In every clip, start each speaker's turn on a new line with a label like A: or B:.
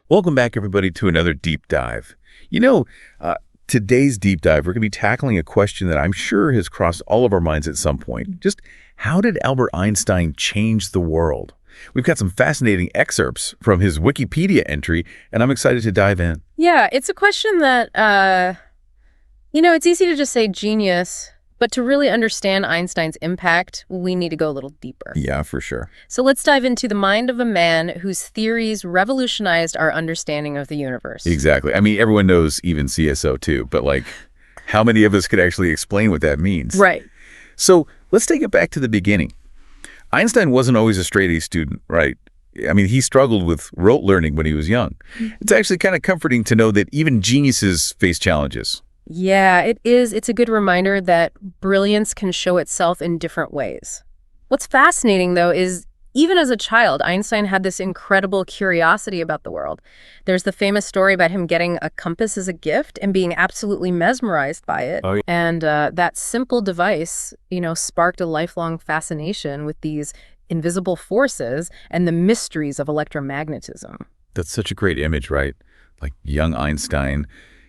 A: Welcome back, everybody, to another deep dive. You know, today's deep dive, we're going to be tackling a question that I'm sure has crossed all of our minds at some point. Just how did Albert Einstein change the world? We've got some fascinating excerpts from his Wikipedia entry, and I'm excited to dive in.
B: Yeah, it's a question that, it's easy to just say genius, but to really understand Einstein's impact, we need to go a little deeper.
A: Yeah, for sure.
B: So let's dive into the mind of a man whose theories revolutionized our understanding of the universe.
A: Exactly. I mean, everyone knows even CSO2, but how many of us could actually explain what that means?
B: Right.
A: So let's take it back to the beginning. Einstein wasn't always a straight-A student, right? I mean, he struggled with rote learning when he was young. It's actually kind of comforting to know that even geniuses face challenges.
B: Yeah, it is. It's a good reminder that brilliance can show itself in different ways. What's fascinating, though, is even as a child, Einstein had this incredible curiosity about the world. There's the famous story about him getting a compass as a gift and being absolutely mesmerized by it.
A: Oh, yeah.
B: And that simple device, sparked a lifelong fascination with these invisible forces and the mysteries of electromagnetism.
A: That's such a great image, right? Like young Einstein,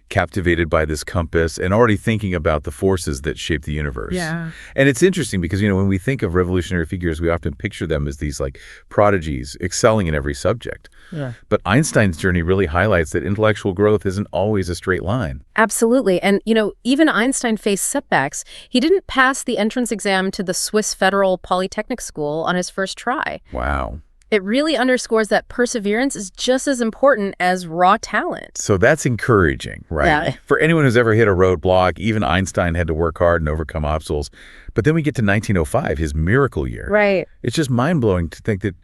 A: captivated by this compass and already thinking about the forces that shape the universe.
B: Yeah.
A: And it's interesting because, when we think of revolutionary figures, we often picture them as these prodigies excelling in every subject.
B: Yeah.
A: But Einstein's journey really highlights that intellectual growth isn't always a straight line.
B: Absolutely. And, even Einstein faced setbacks. He didn't pass the entrance exam to the Swiss Federal Polytechnic School on his first try.
A: Wow.
B: It really underscores that perseverance is just as important as raw talent.
A: So that's encouraging, right?
B: Yeah.
A: For anyone who's ever hit a roadblock, even Einstein had to work hard and overcome obstacles. But then we get to 1905, his miracle year.
B: Right.
A: It's just mind-blowing to think that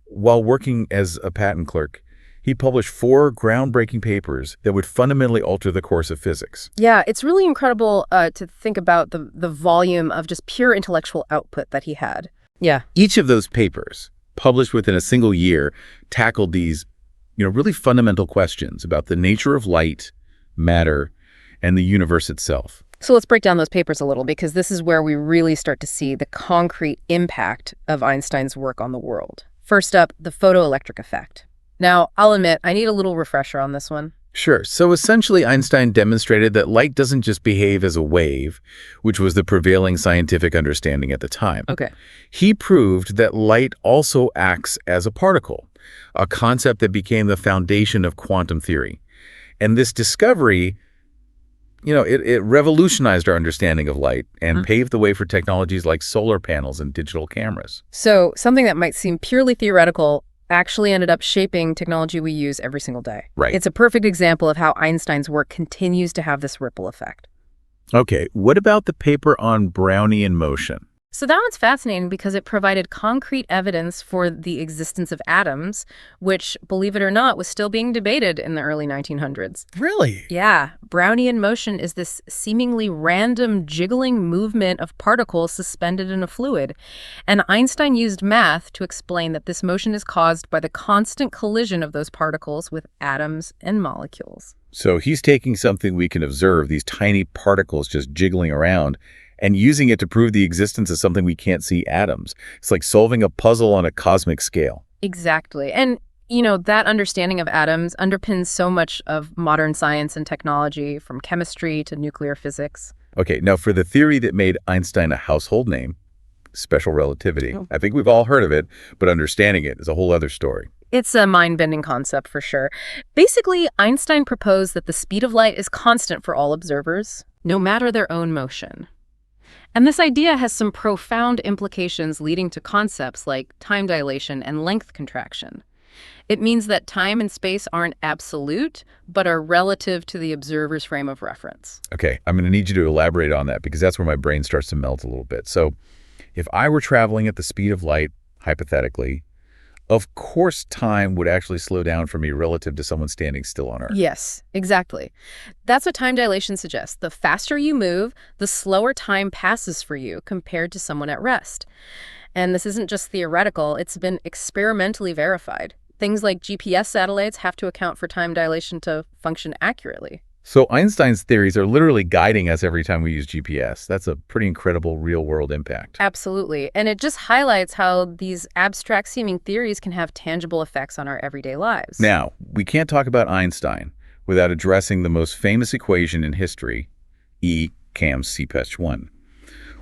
A: while working as a patent clerk, he published 4 groundbreaking papers that would fundamentally alter the course of physics.
B: Yeah, it's really incredible to think about the volume of just pure intellectual output that he had. Yeah.
A: Each of those papers, published within a single year, tackled these, really fundamental questions about the nature of light, matter, and the universe itself.
B: So let's break down those papers a little, because this is where we really start to see the concrete impact of Einstein's work on the world. First up, the photoelectric effect. Now, I'll admit, I need a little refresher on this one.
A: Sure. So essentially, Einstein demonstrated that light doesn't just behave as a wave, which was the prevailing scientific understanding at the time.
B: Okay.
A: He proved that light also acts as a particle, a concept that became the foundation of quantum theory. And this discovery, it revolutionized our understanding of light and paved the way for technologies like solar panels and digital cameras.
B: So something that might seem purely theoretical actually ended up shaping technology we use every single day.
A: Right.
B: It's a perfect example of how Einstein's work continues to have this ripple effect.
A: Okay, what about the paper on Brownian motion?
B: So that one's fascinating because it provided concrete evidence for the existence of atoms, which, believe it or not, was still being debated in the early 1900s.
A: Really?
B: Yeah, Brownian motion is this seemingly random jiggling movement of particles suspended in a fluid. And Einstein used math to explain that this motion is caused by the constant collision of those particles with atoms and molecules.
A: So he's taking something we can observe, these tiny particles just jiggling around, and using it to prove the existence of something we can't see, atoms. It's like solving a puzzle on a cosmic scale.
B: Exactly. And, that understanding of atoms underpins so much of modern science and technology, from chemistry to nuclear physics.
A: Okay, now for the theory that made Einstein a household name, special relativity, I think we've all heard of it, but understanding it is a whole other story.
B: It's a mind-bending concept for sure. Basically, Einstein proposed that the speed of light is constant for all observers, no matter their own motion. And this idea has some profound implications leading to concepts like time dilation and length contraction. It means that time and space aren't absolute, but are relative to the observer's frame of reference.
A: Okay, I'm going to need you to elaborate on that because that's where my brain starts to melt a little bit. So if I were traveling at the speed of light, hypothetically, of course time would actually slow down for me relative to someone standing still on Earth.
B: Yes, exactly. That's what time dilation suggests. The faster you move, the slower time passes for you compared to someone at rest. And this isn't just theoretical, it's been experimentally verified. Things like GPS satellites have to account for time dilation to function accurately.
A: So Einstein's theories are literally guiding us every time we use GPS. That's a pretty incredible real-world impact.
B: Absolutely. And it just highlights how these abstract seeming theories can have tangible effects on our everyday lives.
A: Now, we can't talk about Einstein without addressing the most famous equation in history, E cams C 1.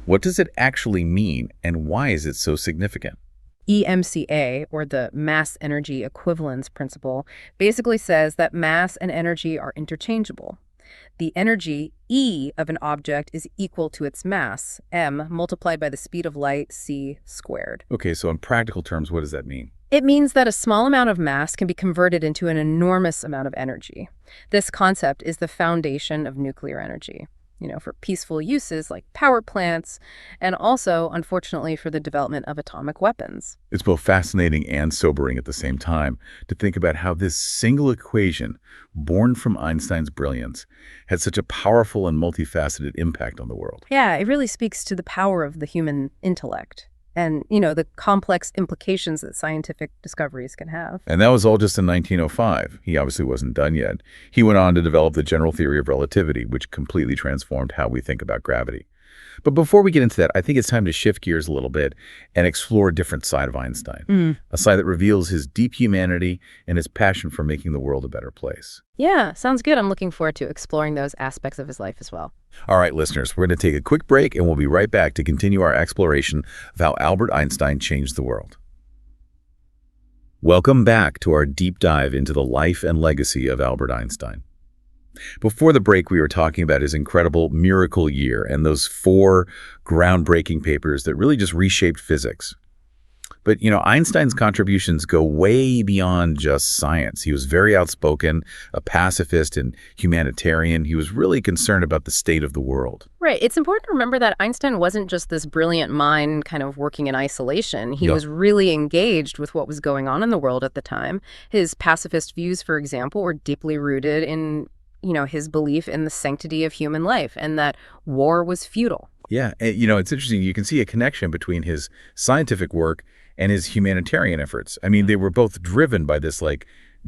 A: What does it actually mean, and why is it so significant?
B: EMCA, or the mass energy equivalence principle, basically says that mass and energy are interchangeable. The energy, E, of an object is equal to its mass, m, multiplied by the speed of light, c squared.
A: Okay, so in practical terms, what does that mean?
B: It means that a small amount of mass can be converted into an enormous amount of energy. This concept is the foundation of nuclear energy, for peaceful uses like power plants, and also, unfortunately, for the development of atomic weapons.
A: It's both fascinating and sobering at the same time to think about how this single equation, born from Einstein's brilliance, had such a powerful and multifaceted impact on the world.
B: Yeah, it really speaks to the power of the human intellect and, the complex implications that scientific discoveries can have.
A: And that was all just in 1905. He obviously wasn't done yet. He went on to develop the general theory of relativity, which completely transformed how we think about gravity. But before we get into that, I think it's time to shift gears a little bit and explore a different side of Einstein, a side that reveals his deep humanity and his passion for making the world a better place.
B: Yeah, sounds good. I'm looking forward to exploring those aspects of his life as well.
A: All right, listeners, we're going to take a quick break, and we'll be right back to continue our exploration of how Albert Einstein changed the world. Welcome back to our deep dive into the life and legacy of Albert Einstein. Before the break, we were talking about his incredible miracle year and those 4 groundbreaking papers that really just reshaped physics. But, Einstein's contributions go way beyond just science. He was very outspoken, a pacifist and humanitarian. He was really concerned about the state of the world.
B: Right. It's important to remember that Einstein wasn't just this brilliant mind kind of working in isolation. He was really engaged with what was going on in the world at the time. His pacifist views, for example, were deeply rooted in his belief in the sanctity of human life and that war was futile.
A: Yeah. And, it's interesting. You can see a connection between his scientific work and his humanitarian efforts. I mean, they were both driven by this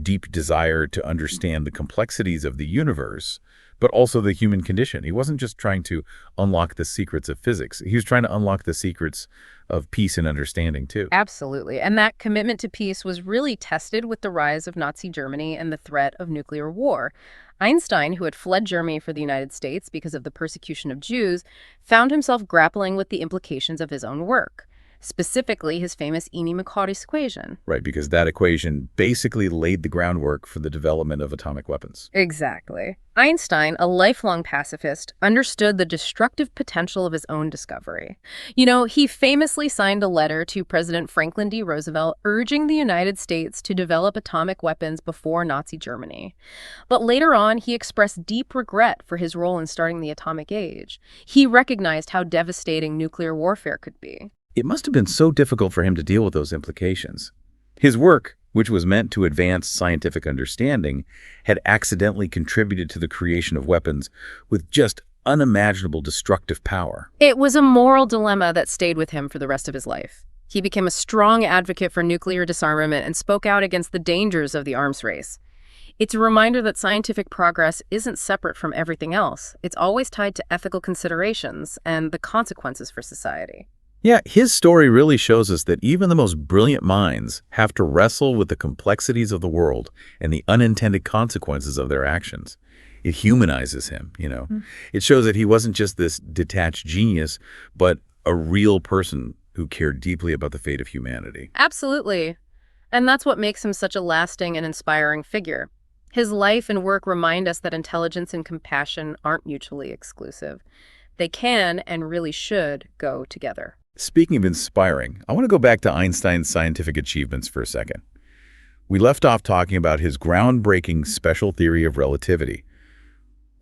A: deep desire to understand the complexities of the universe, but also the human condition. He wasn't just trying to unlock the secrets of physics. He was trying to unlock the secrets of peace and understanding, too.
B: Absolutely. And that commitment to peace was really tested with the rise of Nazi Germany and the threat of nuclear war. Einstein, who had fled Germany for the United States because of the persecution of Jews, found himself grappling with the implications of his own work, specifically his famous Eni-Mikhautis equation.
A: Right, because that equation basically laid the groundwork for the development of atomic weapons.
B: Exactly. Einstein, a lifelong pacifist, understood the destructive potential of his own discovery. He famously signed a letter to President Franklin D. Roosevelt urging the United States to develop atomic weapons before Nazi Germany. But later on, he expressed deep regret for his role in starting the atomic age. He recognized how devastating nuclear warfare could be.
A: It must have been so difficult for him to deal with those implications. His work, which was meant to advance scientific understanding, had accidentally contributed to the creation of weapons with just unimaginable destructive power.
B: It was a moral dilemma that stayed with him for the rest of his life. He became a strong advocate for nuclear disarmament and spoke out against the dangers of the arms race. It's a reminder that scientific progress isn't separate from everything else. It's always tied to ethical considerations and the consequences for society.
A: Yeah, his story really shows us that even the most brilliant minds have to wrestle with the complexities of the world and the unintended consequences of their actions. It humanizes him, It shows that he wasn't just this detached genius, but a real person who cared deeply about the fate of humanity.
B: Absolutely. And that's what makes him such a lasting and inspiring figure. His life and work remind us that intelligence and compassion aren't mutually exclusive. They can and really should go together.
A: Speaking of inspiring, I want to go back to Einstein's scientific achievements for a second. We left off talking about his groundbreaking special theory of relativity.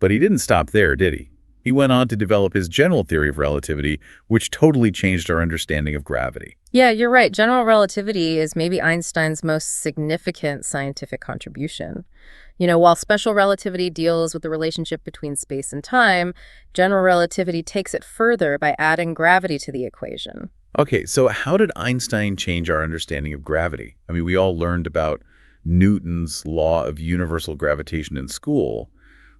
A: But he didn't stop there, did he? He went on to develop his general theory of relativity, which totally changed our understanding of gravity.
B: Yeah, you're right. General relativity is maybe Einstein's most significant scientific contribution. While special relativity deals with the relationship between space and time, general relativity takes it further by adding gravity to the equation.
A: Okay, so how did Einstein change our understanding of gravity? I mean, we all learned about Newton's law of universal gravitation in school,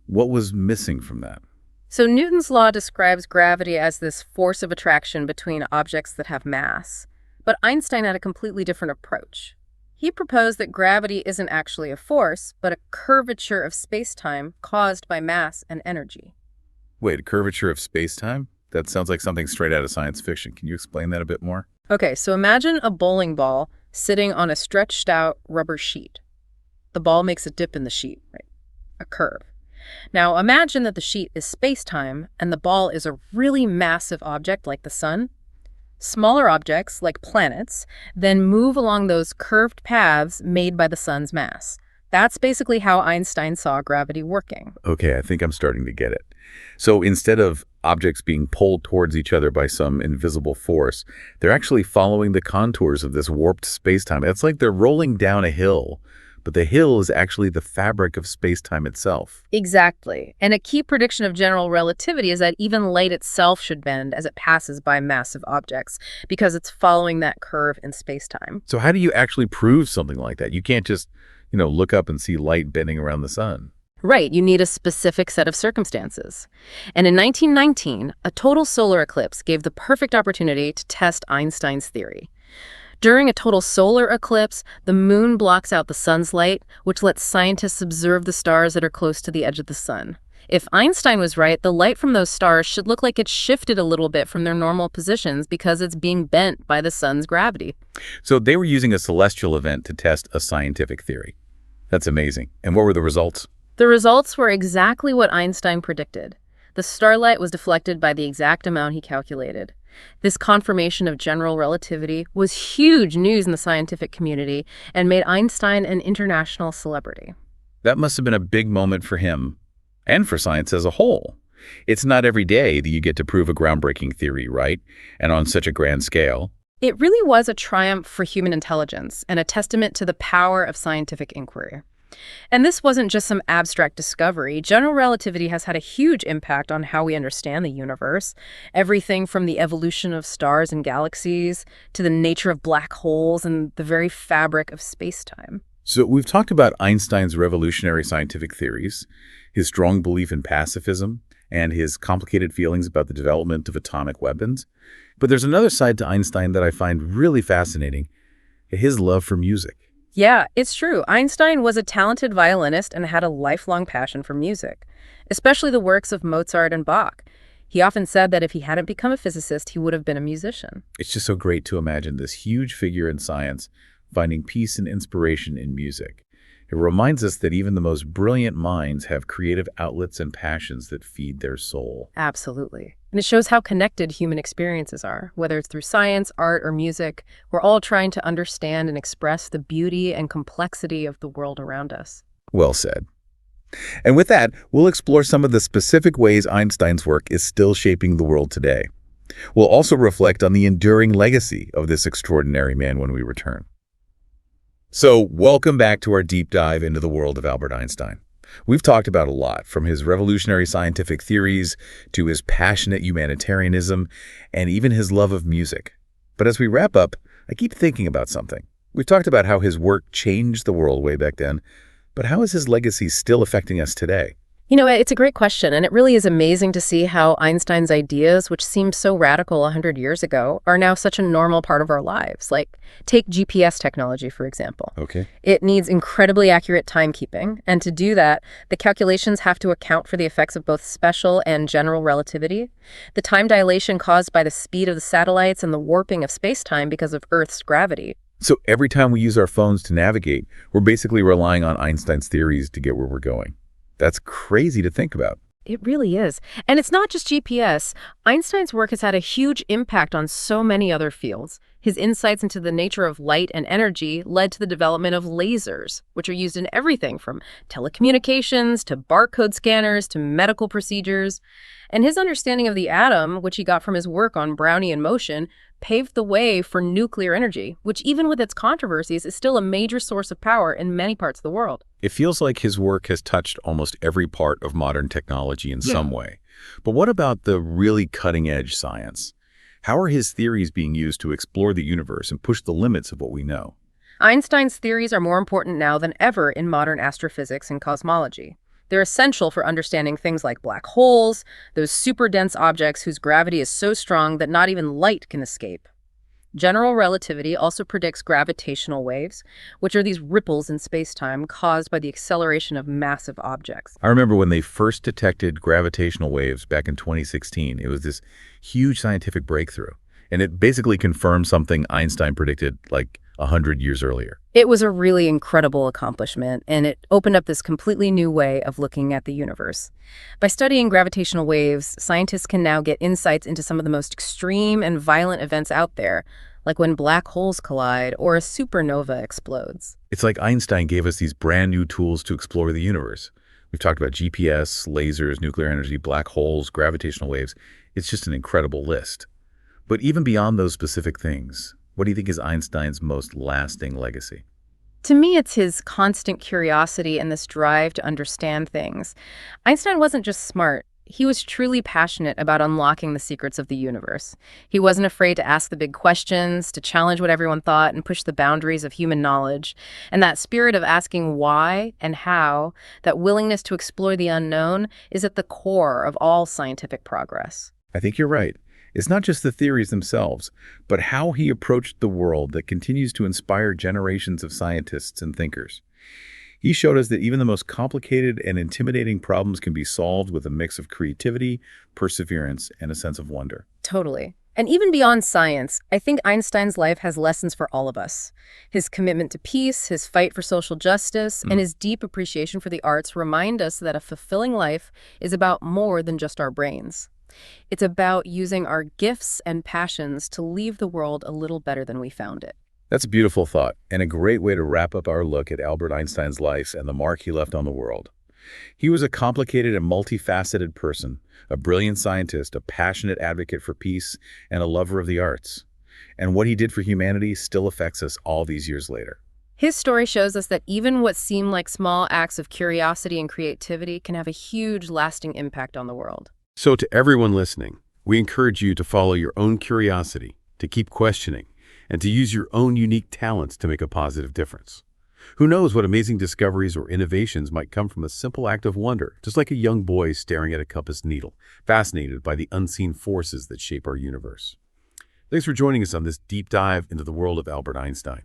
A: What was missing from that?
B: So Newton's law describes gravity as this force of attraction between objects that have mass. But Einstein had a completely different approach. He proposed that gravity isn't actually a force, but a curvature of space-time caused by mass and energy.
A: Wait, a curvature of space-time? That sounds like something straight out of science fiction. Can you explain that a bit more?
B: Okay, so imagine a bowling ball sitting on a stretched-out rubber sheet. The ball makes a dip in the sheet, right? A curve. Now imagine that the sheet is space-time and the ball is a really massive object like the sun. Smaller objects, like planets, then move along those curved paths made by the sun's mass. That's basically how Einstein saw gravity working.
A: Okay, I think I'm starting to get it. So instead of objects being pulled towards each other by some invisible force, they're actually following the contours of this warped space-time. It's like they're rolling down a hill, but the hill is actually the fabric of space-time itself.
B: Exactly. And a key prediction of general relativity is that even light itself should bend as it passes by massive objects because it's following that curve in space-time.
A: So how do you actually prove something like that? You can't just, look up and see light bending around the sun.
B: Right, you need a specific set of circumstances. And in 1919, a total solar eclipse gave the perfect opportunity to test Einstein's theory. During a total solar eclipse, the moon blocks out the sun's light, which lets scientists observe the stars that are close to the edge of the sun. If Einstein was right, the light from those stars should look like it's shifted a little bit from their normal positions because it's being bent by the sun's gravity.
A: So they were using a celestial event to test a scientific theory. That's amazing. And what were the results?
B: The results were exactly what Einstein predicted. The starlight was deflected by the exact amount he calculated. This confirmation of general relativity was huge news in the scientific community and made Einstein an international celebrity.
A: That must have been a big moment for him and for science as a whole. It's not every day that you get to prove a groundbreaking theory, right? And on such a grand scale.
B: It really was a triumph for human intelligence and a testament to the power of scientific inquiry. And this wasn't just some abstract discovery. General relativity has had a huge impact on how we understand the universe. Everything from the evolution of stars and galaxies to the nature of black holes and the very fabric of space-time.
A: So we've talked about Einstein's revolutionary scientific theories, his strong belief in pacifism, and his complicated feelings about the development of atomic weapons. But there's another side to Einstein that I find really fascinating, his love for music.
B: Yeah, it's true. Einstein was a talented violinist and had a lifelong passion for music, especially the works of Mozart and Bach. He often said that if he hadn't become a physicist, he would have been a musician.
A: It's just so great to imagine this huge figure in science finding peace and inspiration in music. It reminds us that even the most brilliant minds have creative outlets and passions that feed their soul.
B: Absolutely. And it shows how connected human experiences are. Whether it's through science, art, or music, we're all trying to understand and express the beauty and complexity of the world around us.
A: Well said. And with that, we'll explore some of the specific ways Einstein's work is still shaping the world today. We'll also reflect on the enduring legacy of this extraordinary man when we return. So, welcome back to our deep dive into the world of Albert Einstein. We've talked about a lot, from his revolutionary scientific theories to his passionate humanitarianism and even his love of music. But as we wrap up, I keep thinking about something. We've talked about how his work changed the world way back then, but how is his legacy still affecting us today?
B: You know, it's a great question, and it really is amazing to see how Einstein's ideas, which seemed so radical 100 years ago, are now such a normal part of our lives. Like, take GPS technology, for example.
A: Okay.
B: It needs incredibly accurate timekeeping, and to do that, the calculations have to account for the effects of both special and general relativity, the time dilation caused by the speed of the satellites and the warping of space-time because of Earth's gravity.
A: So every time we use our phones to navigate, we're basically relying on Einstein's theories to get where we're going. That's crazy to think about.
B: It really is. And it's not just GPS. Einstein's work has had a huge impact on so many other fields. His insights into the nature of light and energy led to the development of lasers, which are used in everything from telecommunications to barcode scanners to medical procedures. And his understanding of the atom, which he got from his work on Brownian motion, paved the way for nuclear energy, which even with its controversies is still a major source of power in many parts of the world.
A: It feels like his work has touched almost every part of modern technology in some way. But what about the really cutting-edge science? How are his theories being used to explore the universe and push the limits of what we know?
B: Einstein's theories are more important now than ever in modern astrophysics and cosmology. They're essential for understanding things like black holes, those super dense objects whose gravity is so strong that not even light can escape. General relativity also predicts gravitational waves, which are these ripples in space-time caused by the acceleration of massive objects.
A: I remember when they first detected gravitational waves back in 2016. It was this huge scientific breakthrough, and it basically confirmed something Einstein predicted like 100 years earlier.
B: It was a really incredible accomplishment, and it opened up this completely new way of looking at the universe. By studying gravitational waves, scientists can now get insights into some of the most extreme and violent events out there, like when black holes collide or a supernova explodes.
A: It's like Einstein gave us these brand new tools to explore the universe. We've talked about GPS, lasers, nuclear energy, black holes, gravitational waves. It's just an incredible list. But even beyond those specific things, what do you think is Einstein's most lasting legacy?
B: To me, it's his constant curiosity and this drive to understand things. Einstein wasn't just smart. He was truly passionate about unlocking the secrets of the universe. He wasn't afraid to ask the big questions, to challenge what everyone thought, and push the boundaries of human knowledge. And that spirit of asking why and how, that willingness to explore the unknown, is at the core of all scientific progress.
A: I think you're right. It's not just the theories themselves, but how he approached the world that continues to inspire generations of scientists and thinkers. He showed us that even the most complicated and intimidating problems can be solved with a mix of creativity, perseverance, and a sense of wonder.
B: Totally. And even beyond science, I think Einstein's life has lessons for all of us. His commitment to peace, his fight for social justice, and his deep appreciation for the arts remind us that a fulfilling life is about more than just our brains. It's about using our gifts and passions to leave the world a little better than we found it.
A: That's a beautiful thought, and a great way to wrap up our look at Albert Einstein's life and the mark he left on the world. He was a complicated and multifaceted person, a brilliant scientist, a passionate advocate for peace, and a lover of the arts. And what he did for humanity still affects us all these years later.
B: His story shows us that even what seem like small acts of curiosity and creativity can have a huge, lasting impact on the world.
C: So to everyone listening, we encourage you to follow your own curiosity, to keep questioning, and to use your own unique talents to make a positive difference. Who knows what amazing discoveries or innovations might come from a simple act of wonder, just like a young boy staring at a compass needle, fascinated by the unseen forces that shape our universe. Thanks for joining us on this deep dive into the world of Albert Einstein.